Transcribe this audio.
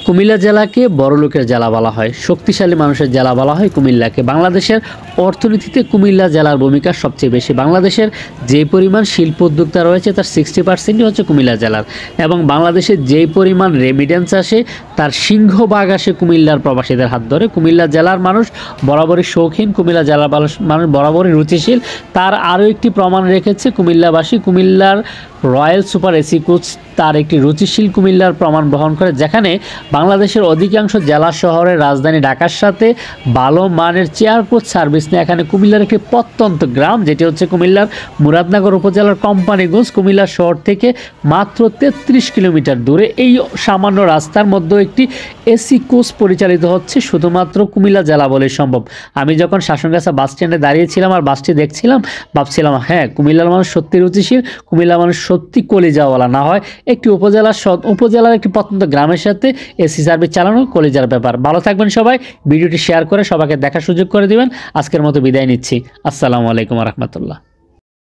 কুমিল্লা জেলাকে বড় লোকের জেলা বলা হয়, শক্তিশালী মানুষের জেলা বলা হয় কুমিল্লাকে। বাংলাদেশের অর্থনীতিতে কুমিল্লা জেলার ভূমিকা সবচেয়ে বেশি। বাংলাদেশের যে পরিমাণ শিল্প উদ্যোক্তা রয়েছে তার 60% হচ্ছে কুমিল্লা জেলার, এবং বাংলাদেশের যেই পরিমাণ রেমিডেন্স আসে তার সিংহভাগ আসে কুমিল্লার প্রবাসীদের হাত ধরে। কুমিল্লা জেলার মানুষ বরাবরই শৌখিন, কুমিল্লা জেলার মানুষ বরাবরই রুচিশীল। তার আরও একটি প্রমাণ রেখেছে কুমিল্লাবাসী। কুমিল্লার রয়্যাল সুপার এসি কোচ তার একটি রুচিশীল কুমিল্লার প্রমাণ বহন করে, যেখানে বাংলাদেশের অধিকাংশ জেলা শহরের রাজধানী ঢাকার সাথে ভালো মানের চেয়ার কোচ সার্ভিস নেই। এখানে কুমিল্লার একটি প্রত্যন্ত গ্রাম, যেটি হচ্ছে কুমিল্লার মুরাদনগর উপজেলার কোম্পানিগঞ্জ, কুমিল্লা শহর থেকে মাত্র 33 কিলোমিটার দূরে। এই সামান্য রাস্তার মধ্যে একটি এসি কোচ পরিচালিত হচ্ছে শুধুমাত্র কুমিল্লা জেলা বলে সম্ভব। আমি যখন শাসনগাছা বাস স্ট্যান্ডে দাঁড়িয়েছিলাম আর বাসটি দেখছিলাম, ভাবছিলাম হ্যাঁ, কুমিল্লার মানুষ সত্যি রুচিশীল, কুমিল্লার মানুষ সত্যি কলিজাওয়ালা। না হয় একটি উপজেলার একটি প্রত্যন্ত গ্রামের সাথে এসি সার্ভিস চালানো কলিজার ব্যাপার। ভালো থাকবেন সবাই, ভিডিওটি শেয়ার করে সবাইকে দেখার সুযোগ করে দিবেন। আজকের মতো বিদায় নিচ্ছি। আসসালামু আলাইকুম রহমতুল্লাহ।